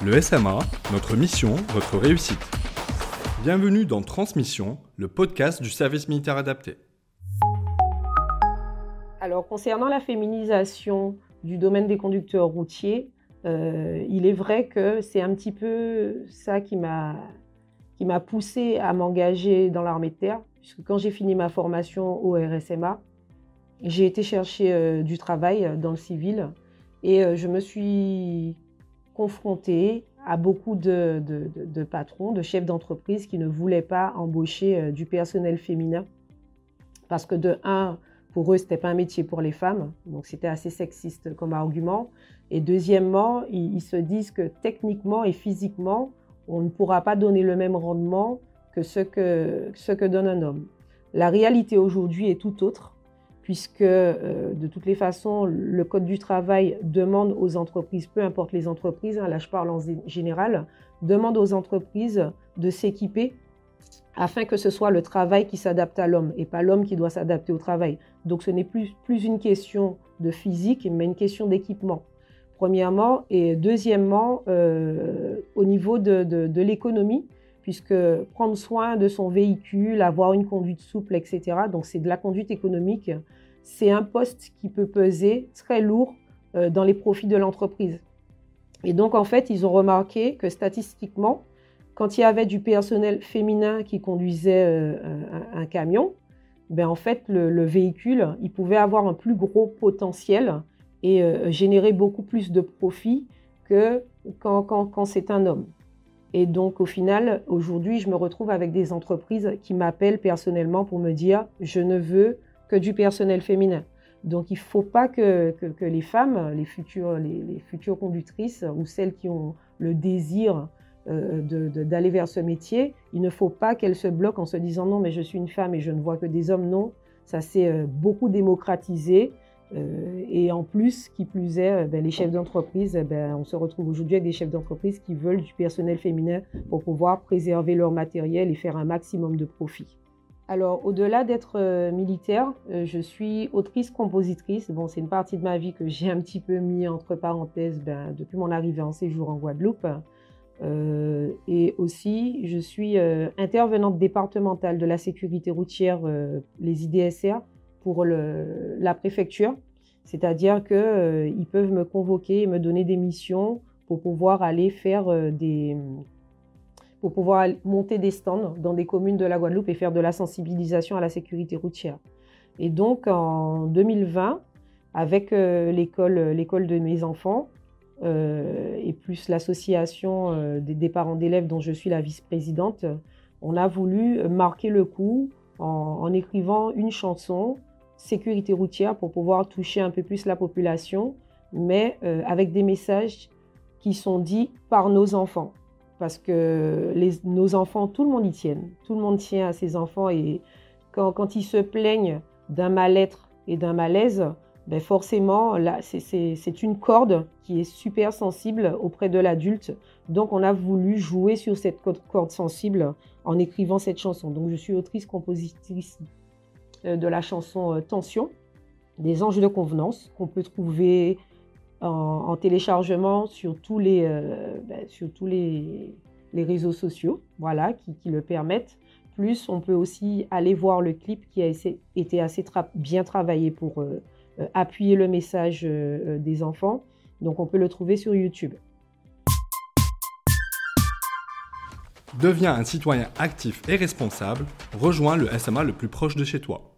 Le SMA, notre mission, votre réussite. Bienvenue dans Transmission, le podcast du service militaire adapté. Alors, concernant la féminisation du domaine des conducteurs routiers, il est vrai que c'est un petit peu ça qui m'a poussée à m'engager dans l'armée de terre, puisque quand j'ai fini ma formation au RSMA, j'ai été chercher du travail dans le civil et je me suis confrontée à beaucoup de patrons, de chefs d'entreprise qui ne voulaient pas embaucher du personnel féminin parce que de un, pour eux, ce n'était pas un métier pour les femmes, donc c'était assez sexiste comme argument. Et deuxièmement, ils se disent que techniquement et physiquement, on ne pourra pas donner le même rendement que ce que donne un homme. La réalité aujourd'hui est tout autre, puisque de toutes les façons, le Code du travail demande aux entreprises, peu importe les entreprises, là je parle en général, demande aux entreprises de s'équiper afin que ce soit le travail qui s'adapte à l'homme et pas l'homme qui doit s'adapter au travail. Donc ce n'est plus une question de physique, mais une question d'équipement, premièrement. Et deuxièmement, au niveau de l'économie, puisque prendre soin de son véhicule, avoir une conduite souple, etc., donc c'est de la conduite économique, c'est un poste qui peut peser très lourd dans les profits de l'entreprise. Et donc en fait, ils ont remarqué que statistiquement, quand il y avait du personnel féminin qui conduisait un camion, ben en fait, le véhicule, il pouvait avoir un plus gros potentiel et générer beaucoup plus de profit que quand c'est un homme. Et donc, au final, aujourd'hui, je me retrouve avec des entreprises qui m'appellent personnellement pour me dire « je ne veux que du personnel féminin ». Donc, il ne faut pas que les femmes, les futures conductrices ou celles qui ont le désir d'aller vers ce métier, il ne faut pas qu'elles se bloquent en se disant non mais je suis une femme et je ne vois que des hommes. Non, ça s'est beaucoup démocratisé et en plus, qui plus est, les chefs d'entreprise, on se retrouve aujourd'hui avec des chefs d'entreprise qui veulent du personnel féminin pour pouvoir préserver leur matériel et faire un maximum de profit. Alors, au-delà d'être militaire, je suis autrice-compositrice. Bon, c'est une partie de ma vie que j'ai un petit peu mis entre parenthèses depuis mon arrivée en séjour en Guadeloupe. Et aussi, je suis intervenante départementale de la sécurité routière, les IDSR, pour la préfecture. C'est-à-dire qu'ils peuvent me convoquer et me donner des missions pour pouvoir aller faire pour pouvoir monter des stands dans des communes de la Guadeloupe et faire de la sensibilisation à la sécurité routière. Et donc, en 2020, avec l'école de mes enfants, et plus l'association des parents d'élèves dont je suis la vice-présidente, on a voulu marquer le coup en écrivant une chanson sécurité routière pour pouvoir toucher un peu plus la population, mais avec des messages qui sont dits par nos enfants. Parce que nos enfants, tout le monde y tient. Tout le monde tient à ses enfants et quand ils se plaignent d'un mal-être et d'un malaise, forcément, là, c'est une corde qui est super sensible auprès de l'adulte. Donc, on a voulu jouer sur cette corde sensible en écrivant cette chanson. Donc, je suis autrice-compositrice de la chanson Tension, des Anges de Convenance, qu'on peut trouver en téléchargement sur tous les réseaux sociaux, voilà, qui le permettent. Plus, on peut aussi aller voir le clip qui a été assez bien travaillé pour appuyer le message des enfants. Donc, on peut le trouver sur YouTube. Deviens un citoyen actif et responsable. Rejoins le SMA le plus proche de chez toi.